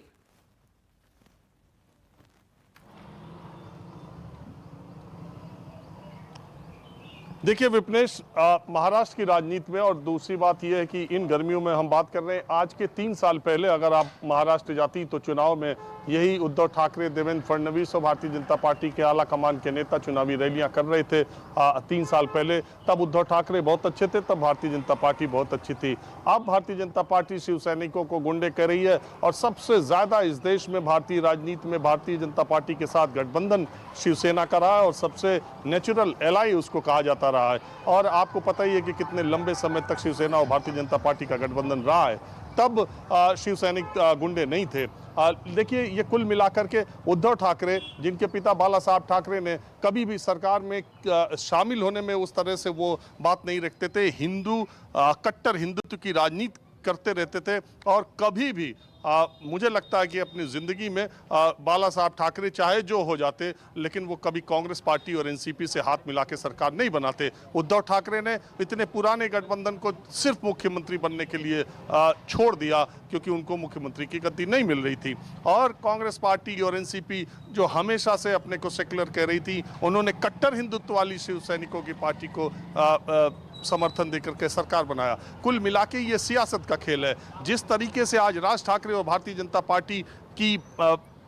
देखिए विपनेश, महाराष्ट्र की राजनीति में, और दूसरी बात यह है कि इन गर्मियों में हम बात कर रहे हैं, आज के 3 साल पहले अगर आप महाराष्ट्र जाती तो चुनाव में यही उद्धव ठाकरे, देवेंद्र फडणवीस और भारतीय जनता पार्टी के आला कमान के नेता चुनावी रैलियां कर रहे थे 3 साल पहले। तब उद्धव ठाकरे बहुत अच्छे थे, तब भारतीय जनता पार्टी बहुत अच्छी थी। अब भारतीय जनता पार्टी शिव सैनिकों को गुंडे कर रही है, और सबसे ज्यादा इस देश में भारतीय राजनीति में भारतीय जनता पार्टी के साथ गठबंधन शिवसेना का रहा है, और सबसे नेचुरल एलाई उसको कहा जाता रहा है। और आपको पता ही है कि कितने लंबे समय तक शिवसेना और भारतीय जनता पार्टी का गठबंधन रहा है, तब शिव सैनिक गुंडे नहीं थे। देखिए, ये कुल मिलाकर के उद्धव ठाकरे, जिनके पिता बाला साहब ठाकरे ने कभी भी सरकार में शामिल होने में उस तरह से वो बात नहीं रखते थे, कट्टर हिंदुत्व की राजनीति करते रहते थे, और कभी भी मुझे लगता है कि अपनी ज़िंदगी में बाला साहब ठाकरे चाहे जो हो जाते, लेकिन वो कभी कांग्रेस पार्टी और एनसीपी से हाथ मिला के सरकार नहीं बनाते। उद्धव ठाकरे ने इतने पुराने गठबंधन को सिर्फ मुख्यमंत्री बनने के लिए छोड़ दिया, क्योंकि उनको मुख्यमंत्री की गद्दी नहीं मिल रही थी। और कांग्रेस पार्टी और एनसीपी जो हमेशा से अपने को सेक्युलर कह रही थी, उन्होंने कट्टर हिंदुत्व वाली शिव सैनिकों की पार्टी को समर्थन देकर के सरकार बनाया। कुल मिला के ये सियासत का खेल है। जिस तरीके से आज राज ठाकरे और भारतीय जनता पार्टी की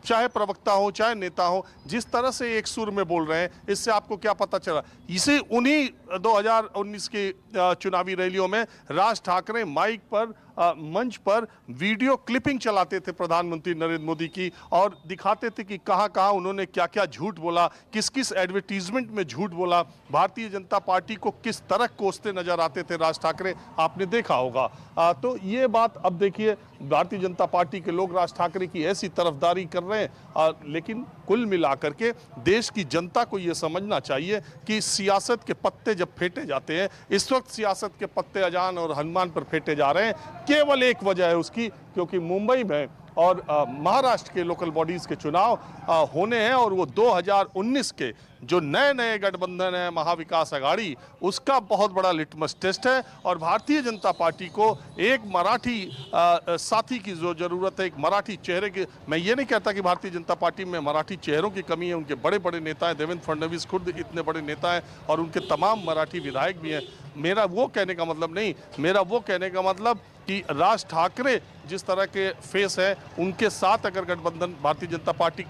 चाहे प्रवक्ता हो चाहे नेता हो, जिस तरह से एक सुर में बोल रहे हैं, इससे आपको क्या पता चला? इसे उन्हीं 2019 के चुनावी रैलियों में राज ठाकरे माइक पर मंच पर वीडियो क्लिपिंग चलाते थे प्रधानमंत्री नरेंद्र मोदी की और दिखाते थे कि कहां कहां उन्होंने क्या क्या झूठ बोला, किस किस एडवर्टीजमेंट में झूठ बोला, भारतीय जनता पार्टी को किस तरह कोसते नजर आते थे राज ठाकरे, आपने देखा होगा। तो ये बात अब देखिए, भारतीय जनता पार्टी के लोग राज ठाकरे की ऐसी तरफदारी कर रहे हैं, लेकिन कुल मिलाकर के देश की जनता को यह समझना चाहिए कि सियासत के पत्ते जब फेंटे जाते हैं, इस वक्त सियासत के पत्ते अजान और हनुमान पर फेंटे जा रहे हैं, केवल एक वजह है उसकी, क्योंकि मुंबई में और महाराष्ट्र के लोकल बॉडीज के चुनाव होने हैं और वो 2019 के जो नए नए गठबंधन है महाविकास आघाड़ी, उसका बहुत बड़ा लिटमस टेस्ट है। और भारतीय जनता पार्टी को एक मराठी साथी की जो जरूरत है, एक मराठी चेहरे की। मैं ये नहीं कहता कि भारतीय जनता पार्टी में मराठी चेहरों की कमी है, उनके बड़े बड़े नेता हैं, देवेंद्र फडणवीस खुद इतने बड़े नेता हैं और उनके तमाम मराठी विधायक भी हैं। मेरा वो कहने का मतलब नहीं, मेरा वो कहने का मतलब कि राज ठाकरे जिस तरह के फेस है, उनके साथ अगर गठबंधन भारतीय जनता पार्टी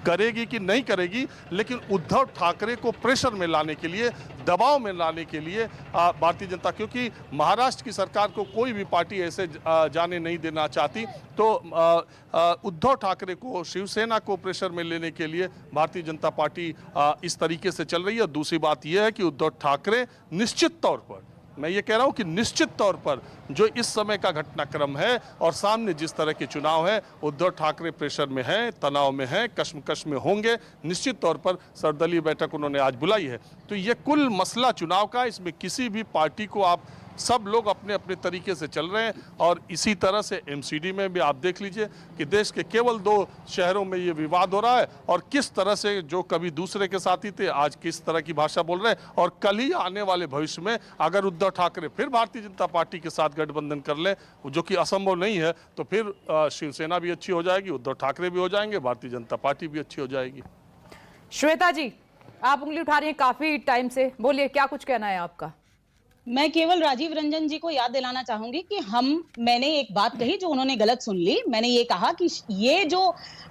करेगी कि नहीं करेगी, लेकिन उद्धव ठाकरे को प्रेशर में लाने के लिए, दबाव में लाने के लिए भारतीय जनता, क्योंकि महाराष्ट्र की सरकार को कोई भी पार्टी ऐसे जाने नहीं देना चाहती, तो उद्धव ठाकरे को, शिवसेना को प्रेशर में लेने के लिए भारतीय जनता पार्टी इस तरीके से चल रही है। दूसरी बात यह है कि उद्धव ठाकरे निश्चित तौर पर, मैं ये कह रहा हूं कि निश्चित तौर पर जो इस समय का घटनाक्रम है और सामने जिस तरह के चुनाव है, उद्धव ठाकरे प्रेशर में हैं, तनाव में हैं, कश्मकश में होंगे। निश्चित तौर पर सर्वदलीय बैठक उन्होंने आज बुलाई है। तो ये कुल मसला चुनाव का, इसमें किसी भी पार्टी को आप, सब लोग अपने अपने तरीके से चल रहे हैं। और इसी तरह से एमसीडी में भी आप देख लीजिए कि देश के केवल 2 शहरों में ये विवाद हो रहा है और किस तरह से जो कभी दूसरे के साथी थे आज किस तरह की भाषा बोल रहे हैं। और कल ही आने वाले भविष्य में अगर उद्धव ठाकरे फिर भारतीय जनता पार्टी के साथ गठबंधन कर लें, जो कि असंभव नहीं है, तो फिर शिवसेना भी अच्छी हो जाएगी, उद्धव ठाकरे भी हो जाएंगे, भारतीय जनता पार्टी भी अच्छी हो जाएगी। श्वेता जी, आप उंगली उठा रही हैं काफी टाइम से, बोलिए क्या कुछ कहना है आपका? मैं केवल राजीव रंजन जी को याद दिलाना चाहूंगी कि मैंने एक बात कही जो उन्होंने गलत सुन ली। मैंने ये कहा कि ये जो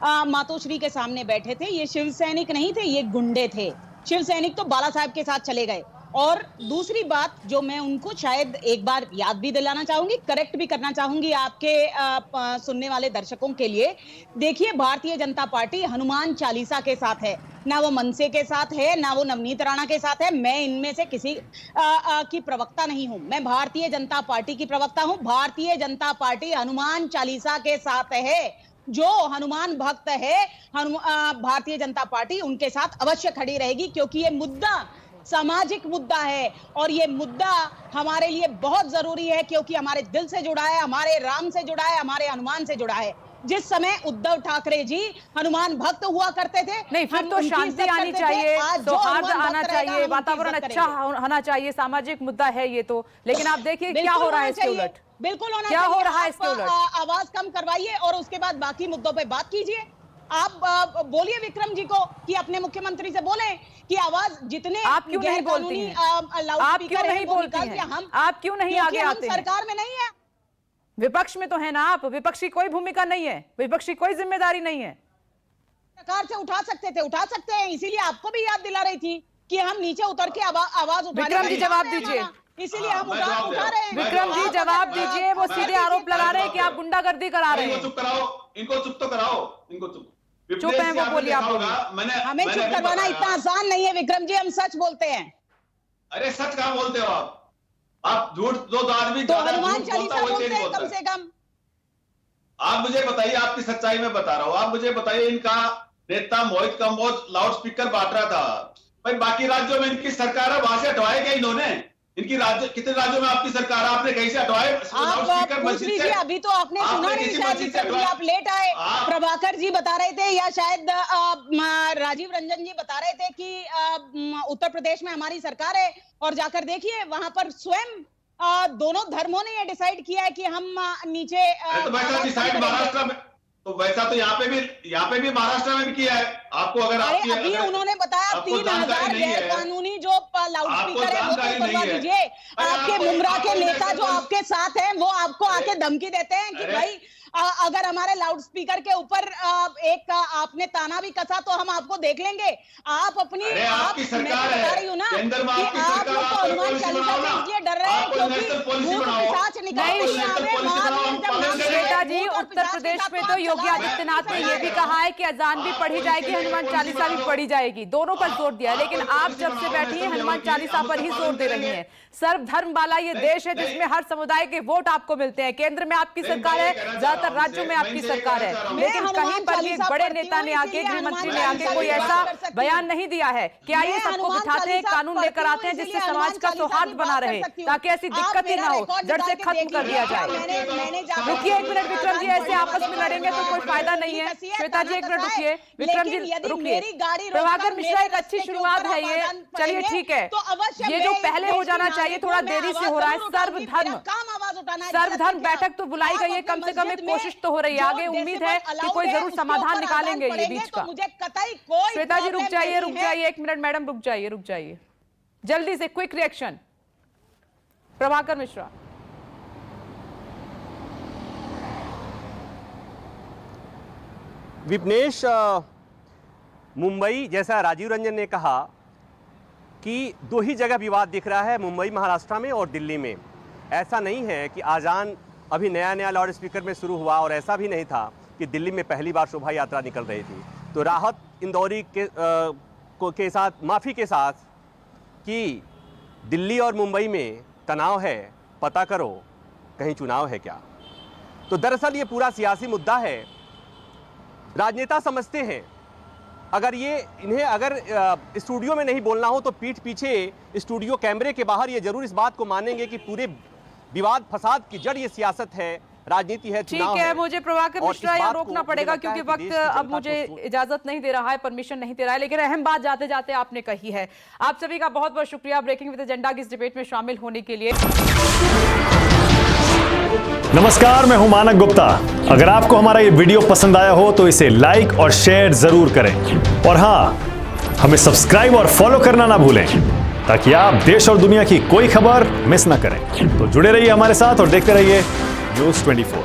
मातोश्री के सामने बैठे थे, ये शिव सैनिक नहीं थे, ये गुंडे थे। शिव सैनिक तो बाला साहब के साथ चले गए। और दूसरी बात जो मैं उनको शायद एक बार याद भी दिलाना चाहूंगी, करेक्ट भी करना चाहूंगी आपके सुनने वाले दर्शकों के लिए। देखिए, भारतीय जनता पार्टी हनुमान चालीसा के साथ है, ना वो मनसे के साथ है, ना वो नवनीत राणा के साथ है। मैं इनमें से किसी की प्रवक्ता नहीं हूं, मैं भारतीय जनता पार्टी की प्रवक्ता हूं। भारतीय जनता पार्टी हनुमान चालीसा के साथ है। जो हनुमान भक्त है, भारतीय जनता पार्टी उनके साथ अवश्य खड़ी रहेगी, क्योंकि ये मुद्दा सामाजिक मुद्दा है और ये मुद्दा हमारे लिए बहुत जरूरी है, क्योंकि हमारे दिल से जुड़ा है, हमारे राम से जुड़ा है, हमारे हनुमान से जुड़ा है। जिस समय उद्धव ठाकरे जी हनुमान भक्त हुआ करते थे, नहीं, फिर तो शांति आनी चाहिए, सौहार्द आना चाहिए, वातावरण अच्छा होना चाहिए, सामाजिक मुद्दा है ये तो। लेकिन आप देखिए क्या हो रहा है इसके उलट, बिल्कुल होना क्या हो रहा है इसके उलट। आवाज कम करवाइए और उसके बाद बाकी मुद्दों पे बात कीजिए। आप बोलिए विक्रम जी को कि अपने मुख्यमंत्री से बोलें कि आवाज जितने आप क्यों नहीं बोलती हैं? आप क्यों नहीं बोलती हैं? आप क्यों नहीं आगे आते हैं? सरकार में नहीं है, विपक्ष में तो है ना आप, विपक्ष की कोई भूमिका नहीं है, विपक्ष की कोई जिम्मेदारी नहीं है। सरकार से उठा सकते हैं, इसीलिए आपको भी याद दिला रही थी कि हम नीचे उतर के आवाज उठाने। विक्रम जी जवाब दीजिए, इसीलिए हम उठा रहे हैं। विक्रम जी जवाब दीजिए, वो सीधे आरोप लगा रहे हैं कि आप गुंडागर्दी करा रहे हैं। चुप कराओ, इनको चुप तो कराओ, इनको चुप है वो, बोलिए आप बोलिए। हमें चुप करवाना इतना आसान नहीं है विक्रम जी, हम सच बोलते हैं। अरे सच कहाँ बोलते हो आप झूठ, जो आदमी तो हनुमान चालीसा बोलते हैं कम से कम। आप मुझे बताइए, आपकी सच्चाई में बता रहा हूं, आप मुझे बताइए, इनका नेता मोहित कंबोज लाउड स्पीकर बांट रहा था भाई, बाकी राज्यों में इनकी सरकार है, वहां से हटवाए क्या इन्होंने? इनकी राज्य, कितने राज्यों में आपकी सरकार है, आपने कहीं से हटवाए लाउड स्पीकर मस्जिद से? अभी तो आपने सुना नहीं, शायद आप लेट आए। प्रभाकर जी बता रहे थे या शायद राजीव रंजन जी बता रहे थे कि उत्तर प्रदेश में हमारी सरकार है, और जाकर देखिए वहां पर स्वयं दोनों धर्मों ने ये डिसाइड किया है कि हम नीचे। तो वैसा डिसाइड महाराष्ट्र में, तो वैसा तो यहाँ पे भी महाराष्ट्र में भी किया है। आपको अगर अरे आपकी अभी अगर उन्होंने बताया आपको 3000 जानकारी नहीं गैर है, कानूनी जो लाउड आपको स्पीकर है वो तो जानकारी उतरवा नहीं है। दीजिए। अरे आपके आपको- मुमरा के आपको नेता जो नेशनल आपके साथ हैं वो आपको आके धमकी देते हैं कि अरे- भाई अगर हमारे लाउड स्पीकर के ऊपर एक आपने ताना भी कसा तो हम आपको देख लेंगे। आप अपनी अरे आप आपकी मैं सरकार तो बता रही हूँ ना केंद्र में कि आपकी आप सरकार, लोग तो आप कोई हनुमान पॉलिसी चालीसा बनाओ से ना। इसलिए डर रहे हैं आप कोई क्योंकि नेशनल पॉलिसी भूत बनाओ। पिशाच निकल नहीं, के नेशनल आवे। पॉलिसी महावीर बनाओ, जब पालन नाम करें। श्वेता जी, भूत और उत्तर पिशाच प्रदेश के में साथ तो आप योगी चला रहे हैं। आदित्यनाथ ने मैं ये भी कह कहा रहा है कि अजान भी आप पढ़ी कोई जाएगी, इसके लिए हनुमान पॉलिसी चालीसा भी बना लो। पढ़ी जाएगी, दोनों पर जोर दिया है। आप लेकिन कोई आप पॉलिसी जब से बनाओ, बैठी हैं नेशनल हनुमान लेवल की, चालीसा हम पर तो ही पालन जोर दे रही करेंगे। हैं। सर्वधर्म वाला ये देश है जिसमें हर समुदाय के वोट आपको मिलते हैं। केंद्र में आपकी सरकार है, ज्यादातर राज्यों में आपकी सरकार है, लेकिन कहीं पर भी एक बड़े नेता ने आके, गृह मंत्री ने आके कोई ऐसा बयान नहीं दिया है कि आइए सबको बिठाते हैं, कानून लेकर आते हैं जिससे समाज का सौहार्द बना रहे, ताकि ऐसी दिक्कत ही ना हो, जड़ से खत्म कर दिया जाए। रुकिए एक मिनट विक्रम जी, ऐसे आपस में लड़ेंगे तो कोई फायदा नहीं है। श्वेता जी एक मिनट रुकिए, विक्रम जी रुकिए। प्रभाकर मिश्रा, एक अच्छी शुरुआत है ये, चलिए ठीक है। ये जो पहले हो जाना चाहिए थोड़ा देरी से हो रहा है। सर्वधर्म बैठक तो बुलाई गई है, कम से कम एक कोशिश तो हो रही है। आगे उम्मीद है कि कोई जरूर समाधान निकालेंगे ये बीच का। श्वेता जी रुक जाइए एक मिनट, मैडम रुक जाइए जल्दी से क्विक रिएक्शन। प्रभाकर मिश्रा। विपनेश, मुंबई, जैसा राजीव रंजन ने कहा कि दो ही जगह विवाद दिख रहा है, मुंबई महाराष्ट्र में और दिल्ली में। ऐसा नहीं है कि आजान अभी नया लाउड स्पीकर में शुरू हुआ, और ऐसा भी नहीं था कि दिल्ली में पहली बार शोभा यात्रा निकल रही थी। तो राहत इंदौरी के साथ माफ़ी के साथ कि दिल्ली और मुंबई में तनाव है, पता करो कहीं चुनाव है क्या। तो दरअसल ये पूरा सियासी मुद्दा है। राजनेता समझते हैं इन्हें अगर स्टूडियो में नहीं बोलना हो तो पीठ पीछे स्टूडियो कैमरे के बाहर ये जरूर इस बात को मानेंगे कि पूरे विवाद फसाद की जड़ ये सियासत है, राजनीति है, चुनाव ठीक है। मुझे प्रभाकर मिश्रा यहाँ रोकना पड़ेगा क्योंकि वक्त अब मुझे इजाजत नहीं दे रहा है, परमिशन नहीं दे रहा है, लेकिन अहम बात जाते जाते आपने कही है। आप सभी का बहुत बहुत शुक्रिया ब्रेकिंग विद एजेंडा की इस डिबेट में शामिल होने के लिए। नमस्कार, मैं हूं मानक गुप्ता। अगर आपको हमारा ये वीडियो पसंद आया हो तो इसे लाइक और शेयर जरूर करें, और हां, हमें सब्सक्राइब और फॉलो करना ना भूलें ताकि आप देश और दुनिया की कोई खबर मिस ना करें। तो जुड़े रहिए हमारे साथ और देखते रहिए न्यूज़ 24।